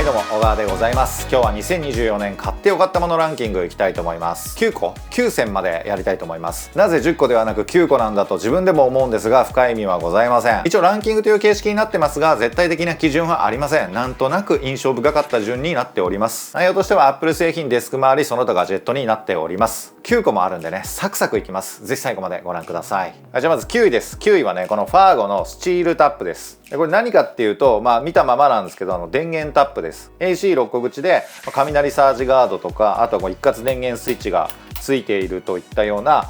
はいどうも、小川でございます。今日は2024年買ってよかったものランキングいきたいと思います。9個、9選までやりたいと思います。なぜ10個ではなく9個なんだと自分でも思うんですが、深い意味はございません。一応ランキングという形式になってますが、絶対的な基準はありません。なんとなく印象深かった順になっております。内容としては Apple 製品、デスク周り、その他ガジェットになっております。9個もあるんでね、サクサクいきます。ぜひ最後までご覧ください。じゃあまず9位です。9位はね、このファーゴのスチールタップです。これ何かっていうと、見たままなんですけど、電源タップです。AC6 個口で雷サージガードとか、あとは一括電源スイッチがついているといったような、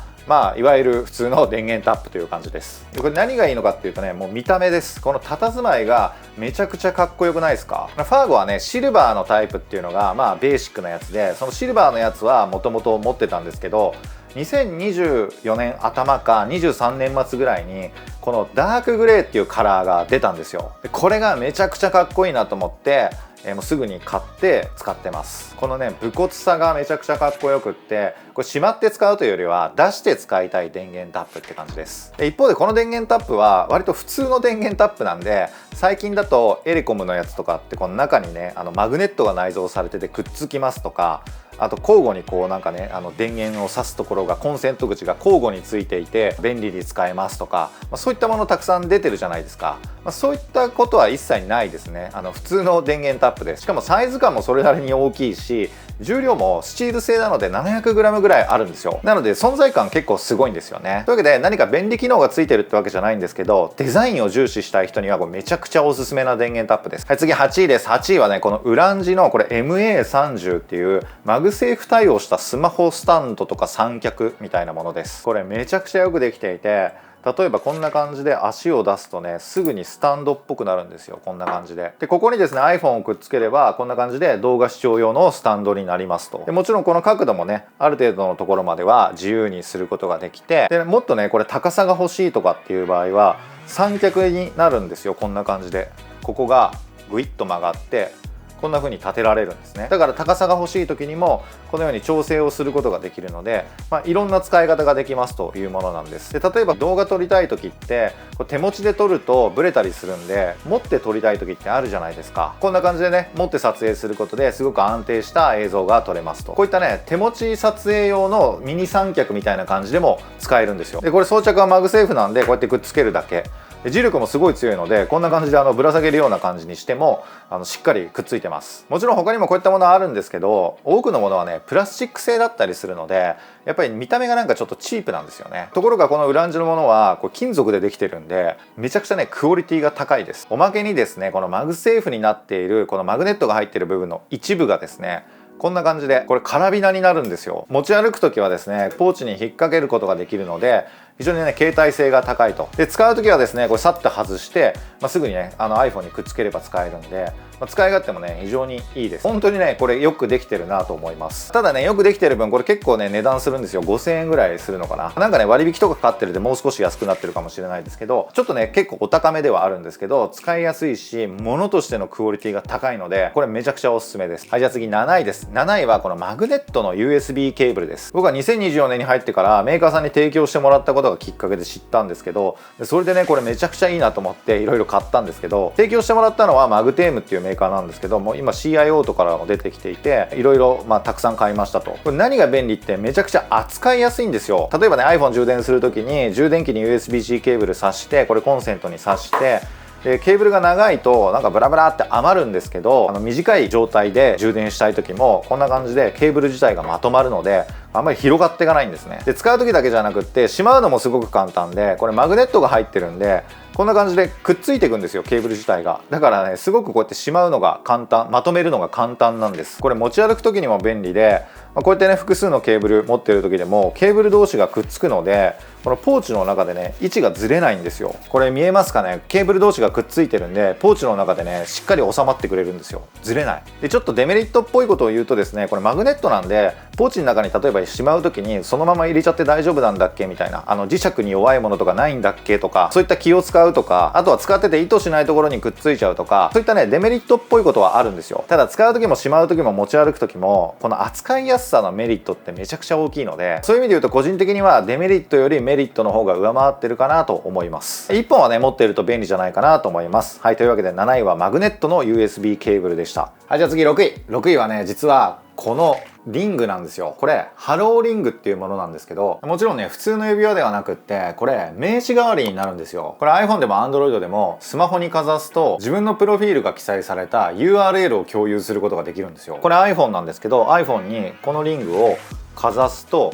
いわゆる普通の電源タップという感じです。これ何がいいのかっていうとね、もう見た目です。この佇まいがめちゃくちゃかっこよくないですか？ファーゴはね、シルバーのタイプっていうのがベーシックなやつで、そのシルバーのやつはもともと持ってたんですけど、2024年頭か23年末ぐらいにこのダークグレーっていうカラーが出たんですよ。でこれがめちゃくちゃかっこいいなと思ってもうすぐに買って使ってます。このね、武骨さがめちゃくちゃかっこよくって、これしまって使うというよりは出して使いたい電源タップって感じです。一方でこの電源タップは割と普通の電源タップなんで、最近だとエレコムのやつとかってこの中にね、マグネットが内蔵されててくっつきますとか、あと交互にこうなんかね、電源を挿すところがコンセント口が交互についていて便利に使えますとか、そういったものたくさん出てるじゃないですか。そういったことは一切ないですね。普通の電源タップです。しかもサイズ感もそれなりに大きいし、重量もスチール製なので 700g ぐらいあるんですよ。なので存在感結構すごいんですよね。というわけで何か便利機能がついてるってわけじゃないんですけど、デザインを重視したい人にはこれめちゃくちゃおすすめな電源タップです。はい、次8位です。8位はね、このウランジのこれ MA30 っていうマグセーフ対応したスマホスタンドとか三脚みたいなものです。これめちゃくちゃよくできていて、例えばこんな感じで足を出すとね、すぐにスタンドっぽくなるんですよ。こんな感じで。でここにですね iPhone をくっつければこんな感じで動画視聴用のスタンドになりますと。でもちろんこの角度もね、ある程度のところまでは自由にすることができて、でもっとねこれ高さが欲しいとかっていう場合は三脚になるんですよ。こんな感じでここがグイッと曲がってこんな風に立てられるんですね。だから高さが欲しい時にもこのように調整をすることができるので、いろんな使い方ができますというものなんです。で例えば動画撮りたい時って手持ちで撮るとブレたりするんで、持って撮りたい時ってあるじゃないですか。こんな感じでね、持って撮影することですごく安定した映像が撮れますと。こういったね、手持ち撮影用のミニ三脚みたいな感じでも使えるんですよ。でこれ装着はマグセーフなんでこうやってくっつけるだけ。磁力もすごい強いので、こんな感じでぶら下げるような感じにしてもしっかりくっついてます。もちろん他にもこういったものはあるんですけど、多くのものはねプラスチック製だったりするので、やっぱり見た目がなんかちょっとチープなんですよね。ところがこのウランジのものはこう金属でできてるんで、めちゃくちゃねクオリティが高いです。おまけにですね、このマグセーフになっているこのマグネットが入っている部分の一部がですね、こんな感じでこれカラビナになるんですよ。持ち歩く時はですね、ポーチに引っ掛けることができるので非常にね携帯性が高いと。で使う時はですね、これさっと外して、すぐにねiPhone にくっつければ使えるんで、使い勝手もね非常にいいです。本当にねこれよくできてるなと思います。ただね、よくできてる分これ結構ね値段するんですよ。5000円ぐらいするのかな。なんかね割引とかかかってるんでもう少し安くなってるかもしれないですけど、ちょっとね結構お高めではあるんですけど、使いやすいし物としてのクオリティが高いので、これめちゃくちゃおすすめです。はい、じゃあ次7位です。7位はこのマグネットの USB ケーブルです。僕は2024年に入ってからメーカーさんに提供してもらったことがきっかけで知ったんですけど、それでねこれめちゃくちゃいいなと思っていろいろ買ったんですけど、提供してもらったのはマグテームっていうメーカーなんですけども、今 CIO とからも出てきていて、いろいろたくさん買いましたと。これ何が便利ってめちゃくちゃ扱いやすいんですよ。例えばね iPhone 充電する時に充電器に USB-C ケーブル挿して、これコンセントに挿して、でケーブルが長いとなんかブラブラって余るんですけど、短い状態で充電したい時もこんな感じでケーブル自体がまとまるので、あんまり広がっていかないんですね。で使う時だけじゃなくってしまうのもすごく簡単で、これマグネットが入ってるんでこんな感じでくっついていくんですよ、ケーブル自体が。だからねすごくこうやってしまうのが簡単、まとめるのが簡単なんです。これ持ち歩く時にも便利で、こうやってね複数のケーブル持ってる時でもケーブル同士がくっつくので、このポーチの中でね位置がずれないんですよ。これ見えますかね、ケーブル同士がくっついてるんでポーチの中でねしっかり収まってくれるんですよ。ずれない。でちょっとデメリットっぽいことを言うとですね、これマグネットなんでポーチの中に例えばしまう時にそのまま入れちゃって大丈夫なんだっけみたいな、磁石に弱いものとかないんだっけとか、そういった気を使うとか、あとは使ってて意図しないところにくっついちゃうとか、そういったねデメリットっぽいことはあるんですよ。ただ使う時もしまう時も持ち歩く時もこの扱いやすすさのメリットってめちゃくちゃ大きいので、そういう意味で言うと個人的にはデメリットよりメリットの方が上回ってるかなと思います。1本はね持っていると便利じゃないかなと思います。はい、というわけで7位はマグネットの USB ケーブルでした。はい、じゃあ次6位。6位はね実はこのリングなんですよ。これハローリングっていうものなんですけど、もちろんね普通の指輪ではなくって、これ名刺代わりになるんですよ。これ iPhone でも Android でもスマホにかざすと自分のプロフィールが記載された URL を共有することができるんですよ。これ iPhone なんですけど、 iPhone にこのリングをかざすと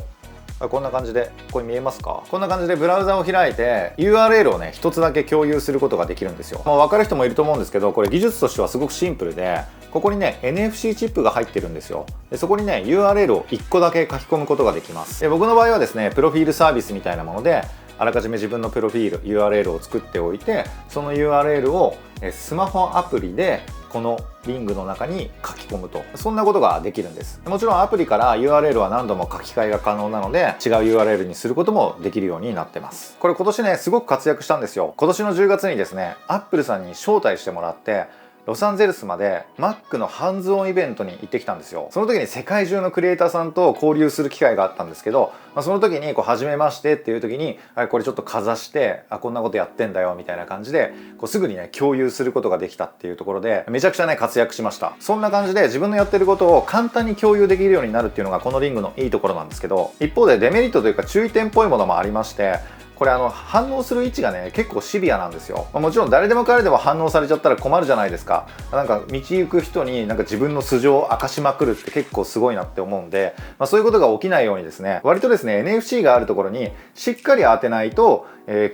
こんな感じで、これ見えますか？こんな感じでブラウザを開いて URL をね一つだけ共有することができるんですよ。分かる人もいると思うんですけど、これ技術としてはすごくシンプルで、ここにね NFC チップが入ってるんですよ。でそこにね URL を1個だけ書き込むことができます。で僕の場合はですねプロフィールサービスみたいなものであらかじめ自分のプロフィール URL を作っておいて、その URL をスマホアプリでこのリングの中に書き込むと、そんなことができるんです。もちろんアプリから URL は何度も書き換えが可能なので、違う URL にすることもできるようになってます。これ今年ねすごく活躍したんですよ。今年の10月にですねアップルさんに招待してもらって、ロサンゼルスまで Mac のハンズオンイベントに行ってきたんですよ。その時に世界中のクリエイターさんと交流する機会があったんですけど、その時に初めましてっていう時にこれちょっとかざしてこんなことやってんだよみたいな感じですぐにね共有することができたっていうところで、めちゃくちゃね活躍しました。そんな感じで自分のやってることを簡単に共有できるようになるっていうのがこのリングのいいところなんですけど、一方でデメリットというか注意点っぽいものもありまして、これ反応する位置がね結構シビアなんですよ。もちろん誰でも彼でも反応されちゃったら困るじゃないですか。なんか道行く人になんか自分の素性を明かしまくるって結構すごいなって思うんで、そういうことが起きないようにですね、割とですね NFC があるところにしっかり当てないと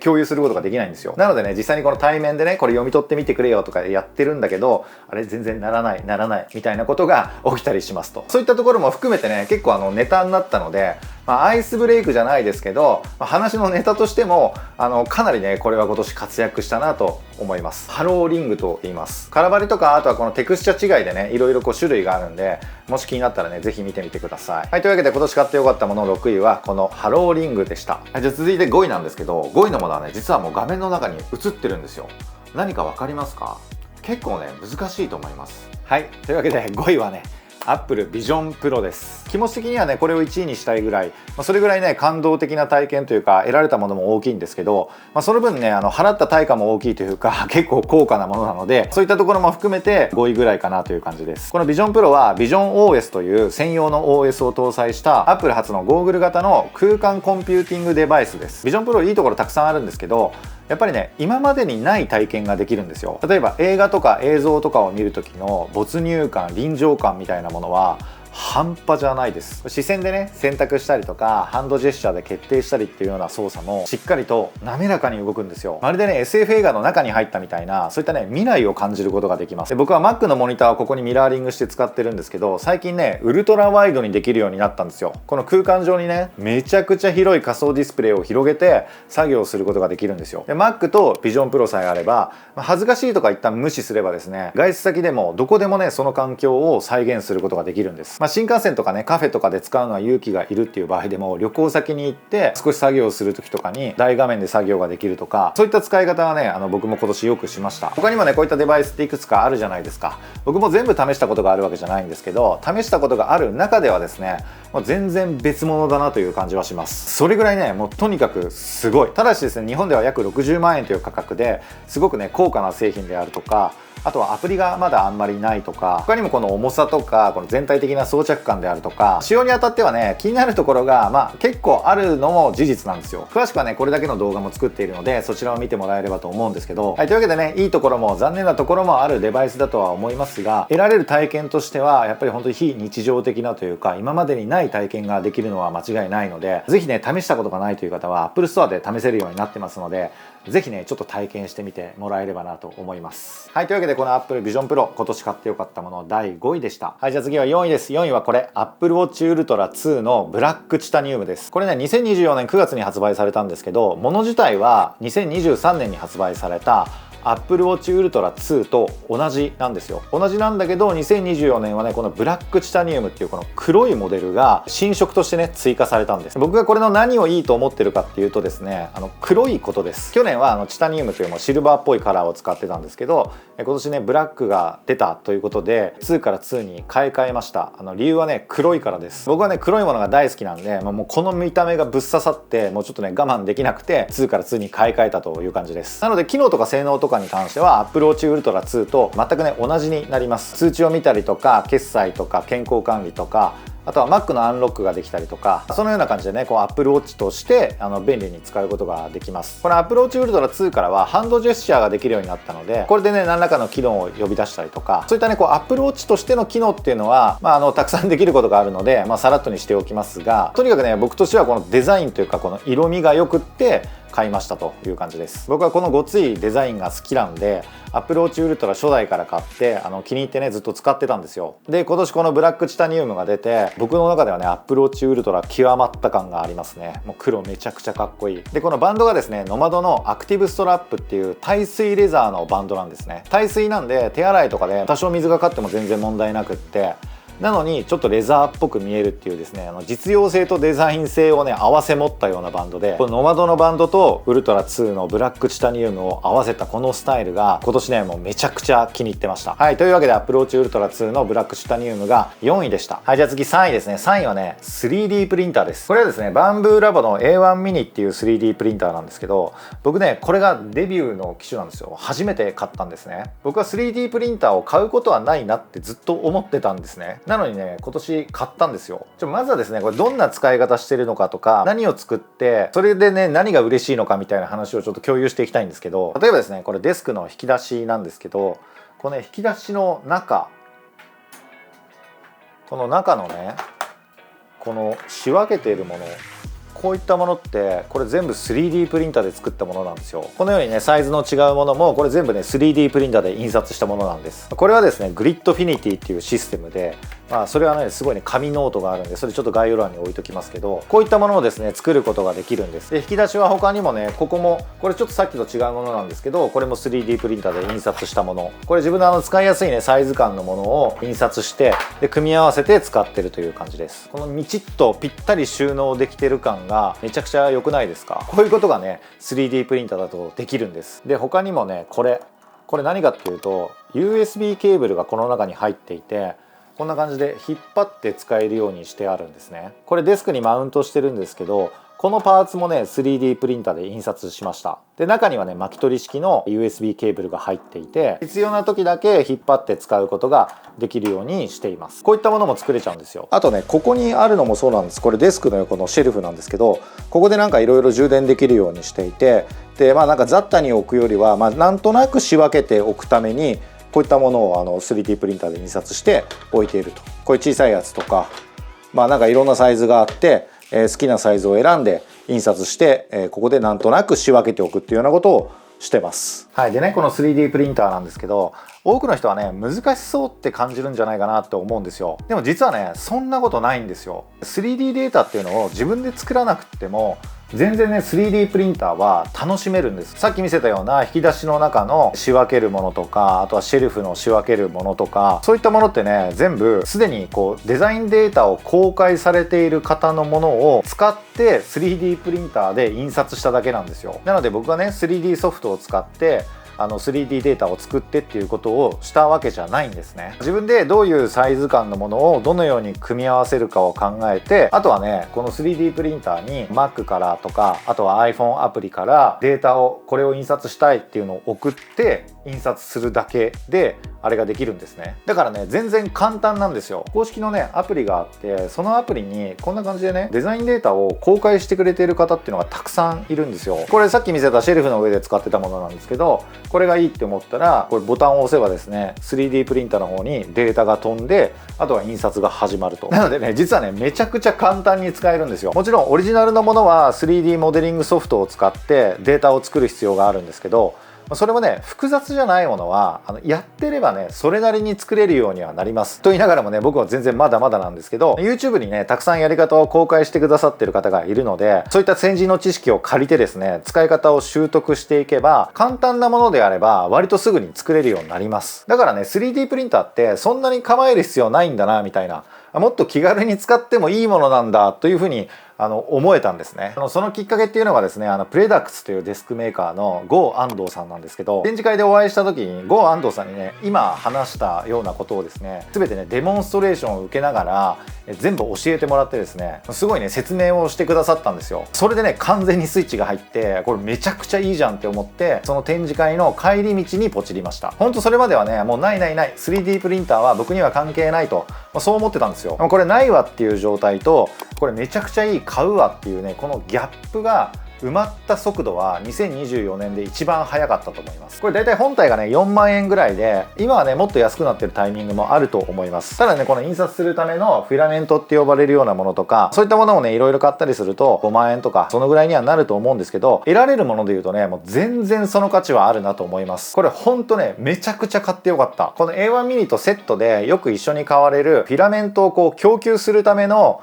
共有することができないんですよ。なのでね実際にこの対面でねこれ読み取ってみてくれよとかやってるんだけど、あれ全然ならないみたいなことが起きたりしますと。そういったところも含めてね結構ネタになったので、アイスブレイクじゃないですけど、話のネタとしてもかなりねこれは今年活躍したなと思います。ハローリングと言います。カラバリとかあとはこのテクスチャ違いでねいろいろ種類があるんで、もし気になったらねぜひ見てみてください。はい、というわけで今年買ってよかったもの6位はこのハローリングでした。はい、じゃあ続いて5位なんですけど、5位のものはね実はもう画面の中に映ってるんですよ。何か分かりますか？結構ね難しいと思います。はい、というわけで5位はねApple Vision Pro です。気持ち的にはねこれを1位にしたいぐらい、それぐらいね感動的な体験というか得られたものも大きいんですけど、その分ね払った対価も大きいというか結構高価なものなので、そういったところも含めて5位ぐらいかなという感じです。この Vision Pro は Vision OS という専用の OS を搭載した Apple 初のゴーグル型の空間コンピューティングデバイスです。 Vision Pro いいところたくさんあるんですけど、やっぱりね今までにない体験ができるんですよ。例えば映画とか映像とかを見る時の没入感、臨場感みたいなものは半端じゃないです。視線でね選択したりとかハンドジェスチャーで決定したりっていうような操作もしっかりと滑らかに動くんですよ。まるでね SF 映画の中に入ったみたいな、そういったね未来を感じることができます。で僕は Mac のモニターをここにミラーリングして使ってるんですけど、最近ねウルトラワイドにできるようになったんですよ。この空間上にねめちゃくちゃ広い仮想ディスプレイを広げて作業することができるんですよ。で Mac と Vision Pro さえあれば、恥ずかしいとか一旦無視すればですね、外出先でもどこでもねその環境を再現することができるんです。新幹線とかねカフェとかで使うのは勇気がいるっていう場合でも、旅行先に行って少し作業する時とかに大画面で作業ができるとか、そういった使い方はね僕も今年よくしました。他にもねこういったデバイスっていくつかあるじゃないですか。僕も全部試したことがあるわけじゃないんですけど、試したことがある中ではですねもう全然別物だなという感じはします。それぐらいねもうとにかくすごい。ただしですね日本では約60万円という価格ですごくね高価な製品であるとか、あとはアプリがまだあんまりないとか、他にもこの重さとかこの全体的な装着感であるとか、使用にあたってはね気になるところが結構あるのも事実なんですよ。詳しくはねこれだけの動画も作っているのでそちらを見てもらえればと思うんですけど、はい、というわけでねいいところも残念なところもあるデバイスだとは思いますが、得られる体験としてはやっぱり本当に非日常的なというか今までにない体験ができるのは間違いないので、ぜひね試したことがないという方は Apple Store で試せるようになってますので、ぜひねちょっと体験してみてもらえればなと思います。はい、というわけでこの Apple Vision Pro 今年買ってよかったもの第5位でした。はい、じゃあ次は4位です。4位はこれ Apple Watch Ultra 2のブラックチタニウムです。これね2024年9月に発売されたんですけど、もの自体は2023年に発売された Apple Watch Ultra 2と同じなんですよ。同じなんだけど2024年はねこのブラックチタニウムっていうこの黒いモデルが新色としてね追加されたんです。僕がこれの何をいいと思ってるかっていうとですね、黒いことです。去年はチタニウムというもうシルバーっぽいカラーを使ってたんですけど、今年ねブラックが出たということで2から2に買い替えました。理由はね黒いからです。僕はね黒いものが大好きなんで、もうこの見た目がぶっ刺さってもうちょっとね我慢できなくて2から2に買い替えたという感じです。なので機能とか性能とかに関しては Apple Watch Ultra 2と全くね同じになります。通知を見たりとか決済とか健康管理とか、あとは Mac のアンロックができたりとか、そのような感じでねこう Apple Watch として便利に使うことができます。この Apple Watch Ultra 2からはハンドジェスチャーができるようになったので、これでね何らかの機能を呼び出したりとか、そういったねこう Apple Watch としての機能っていうのは、たくさんできることがあるので、さらっとにしておきますが、とにかくね僕としてはこのデザインというかこの色味がよくって買いましたという感じです。僕はこのごついデザインが好きなんで Apple Watch Ultra 初代から買って気に入ってねずっと使ってたんですよ。で今年このブラックチタニウムが出て、僕の中ではね Apple Watch Ultra 極まった感がありますね。もう黒めちゃくちゃかっこいい。でこのバンドがですねノマドのアクティブストラップっていう耐水レザーのバンドなんですね。耐水なんで手洗いとかで多少水がかかっても全然問題なくって、なのにちょっとレザーっぽく見えるっていうですね、実用性とデザイン性をね合わせ持ったようなバンドで、このノマドのバンドとウルトラ2のブラックチタニウムを合わせたこのスタイルが今年ねもうめちゃくちゃ気に入ってました。はい、というわけで Apple Watch Ultra 2のブラックチタニウムが4位でした。はい、じゃあ次3位ですね。3位はね 3D プリンターです。これはですねバンブーラボの A1 ミニっていう 3D プリンターなんですけど、僕ねこれがデビューの機種なんですよ。初めて買ったんですね。僕は 3D プリンターを買うことはないなってずっと思ってたんですね。なのにね今年買ったんですよ。まずはですねこれどんな使い方してるのかとか、何を作ってそれでね何が嬉しいのかみたいな話をちょっと共有していきたいんですけど、例えばですねこれデスクの引き出しなんですけど、このね引き出しの中、この中のねこの仕分けているもの、こういったものってこれ全部 3D プリンターで作ったものなんですよ。このようにねサイズの違うものもこれ全部ね 3D プリンターで印刷したものなんです。これはですねグリッドフィニティっていうシステムで、それはねすごいね紙ノートがあるんで、それちょっと概要欄に置いときますけど、こういったものをですね作ることができるんです。で引き出しは他にもね、ここもこれちょっとさっきと違うものなんですけど、これも 3D プリンターで印刷したもの、これ自分の使いやすいねサイズ感のものを印刷してで組み合わせて使ってるという感じです。このみちっとぴったり収納できてる感がめちゃくちゃ良くないですか。こういうことがね 3D プリンターだとできるんです。で他にもねこれ何かっていうと USB ケーブルがこの中に入っていて、こんな感じで引っ張って使えるようにしてあるんですね。これデスクにマウントしてるんですけど、このパーツもね 3D プリンターで印刷しました。で中にはね巻き取り式の USB ケーブルが入っていて、必要な時だけ引っ張って使うことができるようにしています。こういったものも作れちゃうんですよ。あとねここにあるのもそうなんです。これデスクの横のシェルフなんですけど、ここでなんかいろいろ充電できるようにしていて、でなんか雑多に置くよりはなんとなく仕分けておくためにこういったものを3D プリンターで印刷して置いていると。こういう小さいやつとかなんかいろんなサイズがあって、好きなサイズを選んで印刷して、ここでなんとなく仕分けておくっていうようなことをしてます。はい、でねこの 3D プリンターなんですけど、多くの人はね難しそうって感じるんじゃないかなって思うんですよ。でも実はねそんなことないんですよ。3D データっていうのを自分で作らなくても全然ね 3D プリンターは楽しめるんです。さっき見せたような引き出しの中の仕分けるものとか、あとはシェルフの仕分けるものとか、そういったものってね全部すでにこうデザインデータを公開されている方のものを使って 3D プリンターで印刷しただけなんですよ。なので僕はね 3D ソフトを使って3D データを作ってっていうことをしたわけじゃないんですね。自分でどういうサイズ感のものをどのように組み合わせるかを考えて、あとはねこの 3D プリンターに Mac からとか、あとは iPhone アプリからデータをこれを印刷したいっていうのを送って印刷するだけであれができるんですね。だからね全然簡単なんですよ。公式のねアプリがあって、そのアプリにこんな感じでねデザインデータを公開してくれている方っていうのがたくさんいるんですよ。これさっき見せたシェルフの上で使ってたものなんですけど、これがいいって思ったらこれボタンを押せばですね 3D プリンターの方にデータが飛んで、あとは印刷が始まると。なのでね実はねめちゃくちゃ簡単に使えるんですよ。もちろんオリジナルのものは 3D モデリングソフトを使ってデータを作る必要があるんですけど、それもね複雑じゃないものはやってればねそれなりに作れるようにはなりますと言いながらもね、僕は全然まだまだなんですけど、 YouTube にねたくさんやり方を公開してくださってる方がいるので、そういった先人の知識を借りてですね使い方を習得していけば、簡単なものであれば割とすぐに作れるようになります。だからね 3D プリンターってそんなに構える必要ないんだなみたいな、もっと気軽に使ってもいいものなんだというふうに思えたんですね。そのきっかけっていうのがですね、プレダックスというデスクメーカーの郷安藤さんなんですけど、展示会でお会いした時に郷安藤さんにね今話したようなことをですね全てねデモンストレーションを受けながら全部教えてもらってですね、すごいね説明をしてくださったんですよ。それでね完全にスイッチが入って、これめちゃくちゃいいじゃんって思って、その展示会の帰り道にポチりました。ほんとそれまではねもうない 3D プリンターは僕には関係ないと、そう思ってたんですよ。これないわっていう状態と、これめちゃくちゃいい買うわっていうね、このギャップが埋まった速度は2024年で一番早かったと思います。これ大体本体がね4万円ぐらいで、今はねもっと安くなってるタイミングもあると思います。ただねこの印刷するためのフィラメントって呼ばれるようなものとか、そういったものをねいろいろ買ったりすると5万円とかそのぐらいにはなると思うんですけど、得られるもので言うとねもう全然その価値はあるなと思います。これほんとねめちゃくちゃ買ってよかった。この A1 ミニとセットでよく一緒に買われるフィラメントをこう供給するための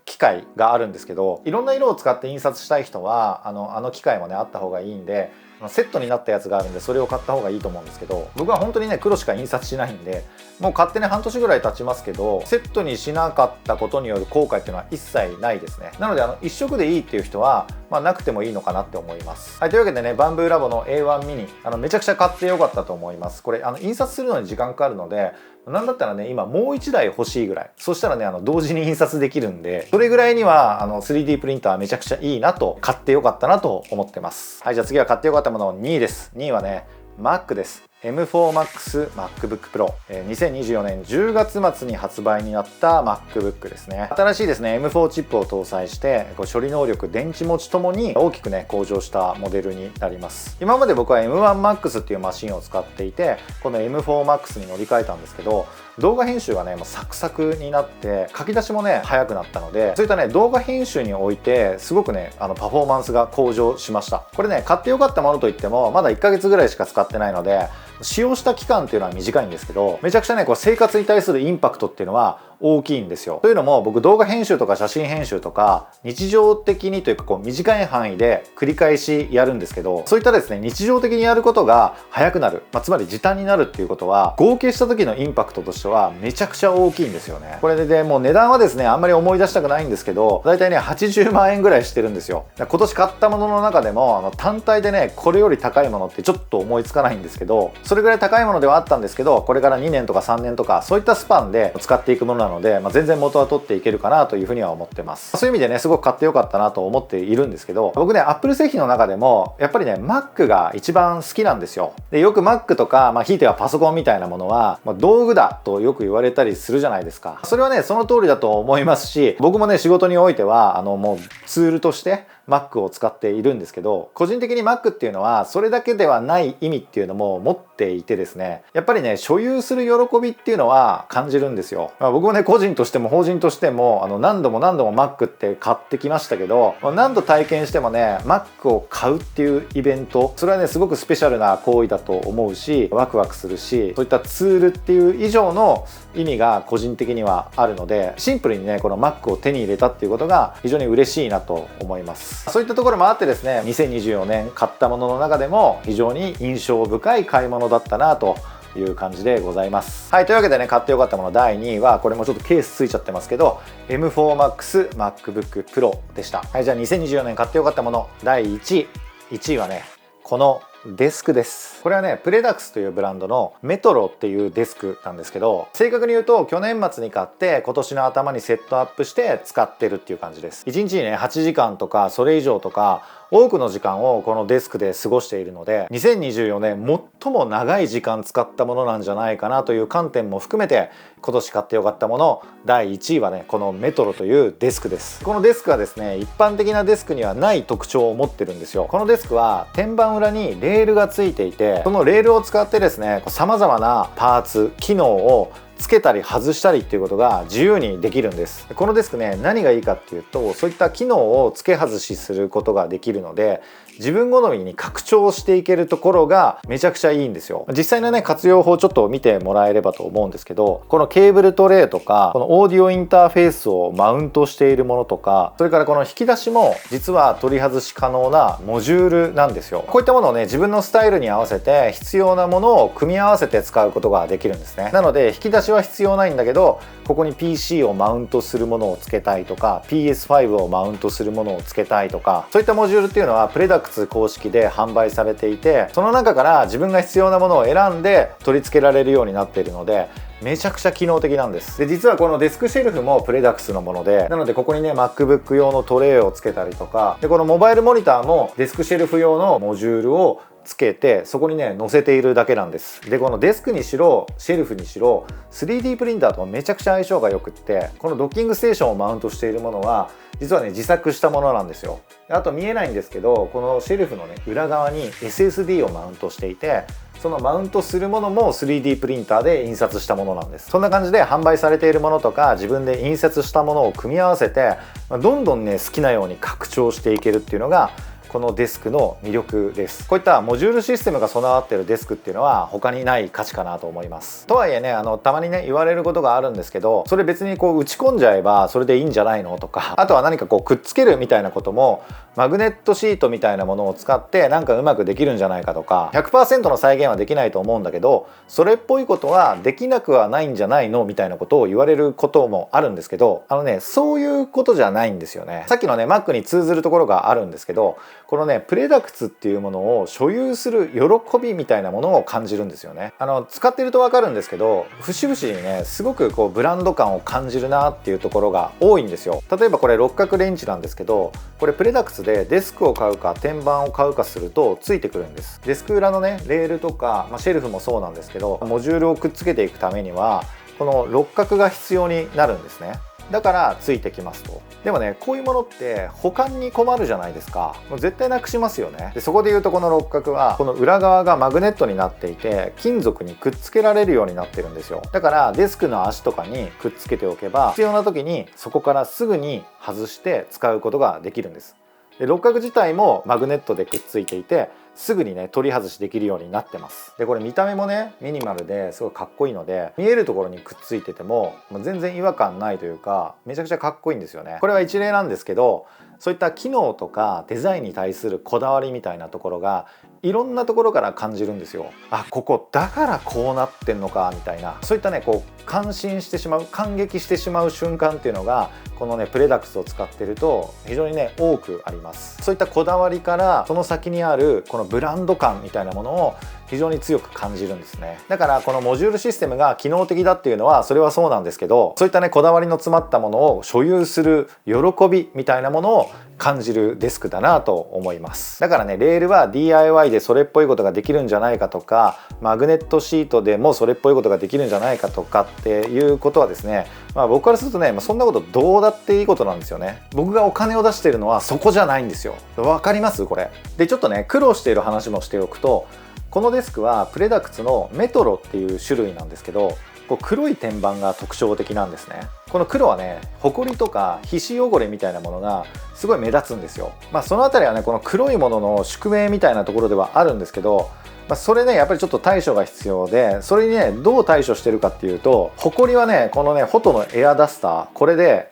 機械があるんですけど、いろんな色を使って印刷したい人はあの機械もねあった方がいいんで、セットになったやつがあるんでそれを買った方がいいと思うんですけど、僕は本当にね黒しか印刷しないんで、もう買ってね半年ぐらい経ちますけど、セットにしなかったことによる後悔っていうのは一切ないですね。なので一色でいいっていう人はなくてもいいのかなって思います。はい、というわけでねバンブーラボの A1 ミニめちゃくちゃ買ってよかったと思います。これ印刷するのに時間かかるので、なんだったらね今もう1台欲しいぐらい、そしたらね同時に印刷できるんで、それぐらいには3D プリンターめちゃくちゃいいなと、買ってよかったなと思ってます。はい、じゃあ次は買ってよかったもの2位です。2位はね Mac です。M4Max MacBook Pro、2024年10月末に発売になった MacBook ですね。新しいですね M4 チップを搭載して処理能力、電池持ちともに大きくね向上したモデルになります。今まで僕は M1Max っていうマシンを使っていて、この M4Max に乗り換えたんですけど、動画編集がねもうサクサクになって書き出しもね早くなったので、そういったね動画編集においてすごくねパフォーマンスが向上しました。これね買ってよかったものといってもまだ1ヶ月ぐらいしか使ってないので、使用した期間っていうのは短いんですけど、めちゃくちゃねこう生活に対するインパクトっていうのは大きいんですよ。というのも僕動画編集とか写真編集とか日常的にというかこう短い範囲で繰り返しやるんですけど、そういったですね日常的にやることが早くなる、つまり時短になるっていうことは合計した時のインパクトとしてはめちゃくちゃ大きいんですよね。これでもう値段はですねあんまり思い出したくないんですけど、だいたいね80万円ぐらいしてるんですよ。今年買ったものの中でも単体でねこれより高いものってちょっと思いつかないんですけど、それぐらい高いものではあったんですけど、これから2年とか3年とかそういったスパンで使っていくものなので、全然元は取っていけるかなというふうには思ってます。そういう意味でねすごく買ってよかったなと思っているんですけど、僕ね Apple 製品の中でもやっぱりね Mac が一番好きなんですよ。でよく Mac とかひいてはパソコンみたいなものは、道具だとよく言われたりするじゃないですか。それはねその通りだと思いますし、僕もね仕事においてはもうツールとしてMac を使っているんですけど、個人的に Mac っていうのはそれだけではない意味っていうのも持っていてですね、やっぱりね所有する喜びっていうのは感じるんですよ。僕もね個人としても法人としても何度も Mac って買ってきましたけど、何度体験してもね Mac を買うっていうイベント、それはねすごくスペシャルな行為だと思うし、ワクワクするし、そういったツールっていう以上の意味が個人的にはあるので、シンプルにねこの Mac を手に入れたっていうことが非常に嬉しいなと思います。そういったところもあってですね、2024年買ったものの中でも非常に印象深い買い物だったなという感じでございます。はい、というわけでね買ってよかったもの第2位は、これもちょっとケースついちゃってますけど M4Max MacBook Pro でした。はい、じゃあ2024年買ってよかったもの第1位はねこのデスクです。これはねプレダックスというブランドのメトロっていうデスクなんですけど、正確に言うと去年末に買って今年の頭にセットアップして使ってるっていう感じです。1日にね8時間とかそれ以上とか多くの時間をこのデスクで過ごしているので、2024年最も長い時間使ったものなんじゃないかなという観点も含めて、今年買ってよかったもの第1位はねこのメトロというデスクです。このデスクはですね一般的なデスクにはない特徴を持ってるんですよ。このデスクは天板裏にレールがついていて、そのレールを使ってですねさまざまなパーツ機能をつけたり外したりっていうことが自由にできるんです。このデスクね、何がいいかっていうと、そういった機能を付け外しすることができるので、自分好みに拡張していけるところがめちゃくちゃいいんですよ。実際のね、活用法ちょっと見てもらえればと思うんですけど、このケーブルトレイとか、このオーディオインターフェースをマウントしているものとか、それからこの引き出しも実は取り外し可能なモジュールなんですよ。こういったものをね、自分のスタイルに合わせて必要なものを組み合わせて使うことができるんですね。なので引き出しは必要ないんだけど、ここに PC をマウントするものをつけたいとか、 PS5 をマウントするものをつけたいとか、そういったモジュールっていうのはプレダクツ公式で販売されていて、その中から自分が必要なものを選んで取り付けられるようになっているので、めちゃくちゃ機能的なんです。で、実はこのデスクシェルフもプレダクツのもので、なのでここにね MacBook 用のトレイをつけたりとか、でこのモバイルモニターもデスクシェルフ用のモジュールをつけて、そこにね載せているだけなんです。でこのデスクにしろシェルフにしろ 3D プリンターとめちゃくちゃ相性が良くって、このドッキングステーションをマウントしているものは実はね自作したものなんですよ。あと見えないんですけど、このシェルフのね裏側に SSD をマウントしていて、そのマウントするものも 3D プリンターで印刷したものなんです。そんな感じで販売されているものとか自分で印刷したものを組み合わせて、どんどんね好きなように拡張していけるっていうのがこのデスクの魅力です。こういったモジュールシステムが備わっているデスクっていうのは他にない価値かなと思います。とはいえね、たまにね言われることがあるんですけど、それ別にこう打ち込んじゃえばそれでいいんじゃないのとか、あとは何かこうくっつけるみたいなこともマグネットシートみたいなものを使ってなんかうまくできるんじゃないかとか、 100% の再現はできないと思うんだけど、それっぽいことはできなくはないんじゃないのみたいなことを言われることもあるんですけど、そういうことじゃないんですよね。さっきのね Mac に通ずるところがあるんですけど、このねプレダクツっていうものを所有する喜びみたいなものを感じるんですよね。使ってると分かるんですけど、節々にねすごくこうブランド感を感じるなっていうところが多いんですよ。例えばこれ六角レンチなんですけど、これプレダクツでデスクを買うか天板を買うかするとついてくるんです。デスク裏のねレールとか、シェルフもそうなんですけど、モジュールをくっつけていくためにはこの六角が必要になるんですね。だからついてきますと。でもねこういうものって保管に困るじゃないですか。もう絶対なくしますよね。でそこで言うと、この六角はこの裏側がマグネットになっていて金属にくっつけられるようになってるんですよ。だからデスクの足とかにくっつけておけば、必要な時にそこからすぐに外して使うことができるんです。で六角自体もマグネットでくっついていて、すぐにね取り外しできるようになってます。でこれ見た目もねミニマルですごいかっこいいので、見えるところにくっついてても全然違和感ないというか、めちゃくちゃかっこいいんですよね。これは一例なんですけど、そういった機能とかデザインに対するこだわりみたいなところがいろんなところから感じるんですよ。あ、ここだからこうなってんのかみたいな、そういったねこう感心してしまう、感激してしまう瞬間っていうのがこのねプレダクツを使ってると非常にね多くあります。そういったこだわりからその先にあるこのブランド感みたいなものを非常に強く感じるんですね。だからこのモジュールシステムが機能的だっていうのはそれはそうなんですけど、そういったねこだわりの詰まったものを所有する喜びみたいなものを感じるデスクだなと思います。だからねレールは DIY でそれっぽいことができるんじゃないかとか、マグネットシートでもそれっぽいことができるんじゃないかとかっていうことはですね、僕からするとね、そんなことどうだっていいことなんですよね。僕がお金を出しているのはそこじゃないんですよ。わかりますこれで。ちょっとね苦労している話もしておくと、このデスクはプレダクツのメトロっていう種類なんですけど、こう黒い天板が特徴的なんですね。この黒はねホコリとか皮脂汚れみたいなものがすごい目立つんですよ。そのあたりはねこの黒いものの宿命みたいなところではあるんですけど、それねやっぱりちょっと対処が必要で、それにねどう対処してるかっていうと、ホコリはねこのねフォトのエアダスター、これで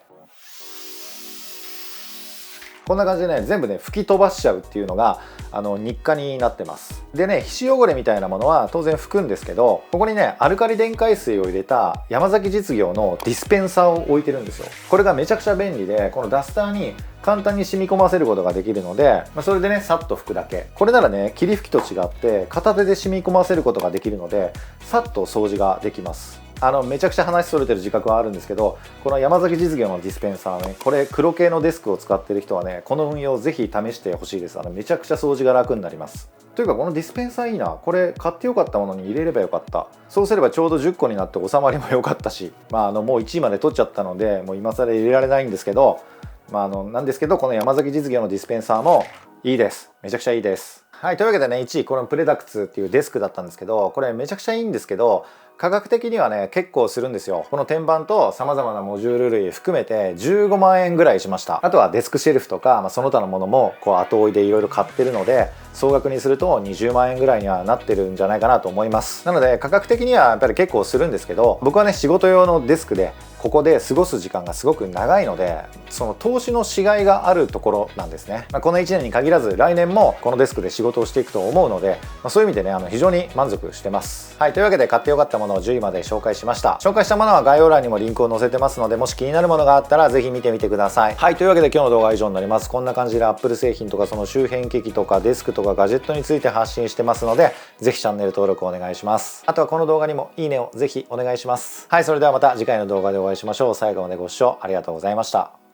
こんな感じでね全部ね吹き飛ばしちゃうっていうのが日課になってます。でね皮脂汚れみたいなものは当然拭くんですけど、ここにねアルカリ電解水を入れた山崎実業のディスペンサーを置いてるんですよ。これがめちゃくちゃ便利で、このダスターに簡単に染み込ませることができるので、それでねさっと拭くだけ。これならね霧吹きと違って片手で染み込ませることができるので、さっと掃除ができます。めちゃくちゃ話それてる自覚はあるんですけど、この山崎実業のディスペンサーね、これ黒系のデスクを使ってる人はねこの運用ぜひ試してほしいです。めちゃくちゃ掃除が楽になります。というかこのディスペンサーいいな、これ買ってよかったものに入れればよかった。そうすればちょうど10個になって収まりも良かったし、もう1位まで取っちゃったのでもう今更入れられないんですけど、なんですけどこの山崎実業のディスペンサーもいいです。めちゃくちゃいいです。はい、というわけでね1位このプレダクツっていうデスクだったんですけど、これめちゃくちゃいいんですけど、価格的にはね結構するんですよ。この天板と様々なモジュール類含めて15万円ぐらいしました。あとはデスクシェルフとか、その他のものもこう後追いでいろいろ買ってるので、総額にすると20万円ぐらいにはなってるんじゃないかなと思います。なので価格的にはやっぱり結構するんですけど、僕はね仕事用のデスクでここで過ごす時間がすごく長いので、その投資のしがいがあるところなんですね。この1年に限らず来年もこのデスクで仕事をしていくと思うので、そういう意味でね非常に満足してます。はい、というわけで買ってよかったものを10位まで紹介しました。紹介したものは概要欄にもリンクを載せてますので、もし気になるものがあったらぜひ見てみてください。はい、というわけで今日の動画は以上になります。こんな感じで Apple 製品とかその周辺機器とかデスクとかガジェットについて発信してますので、ぜひチャンネル登録お願いします。あとはこの動画にもいいねをぜひお願いします。はい、それではまた次回の動画でお会いしましょう。最後までご視聴ありがとうございました。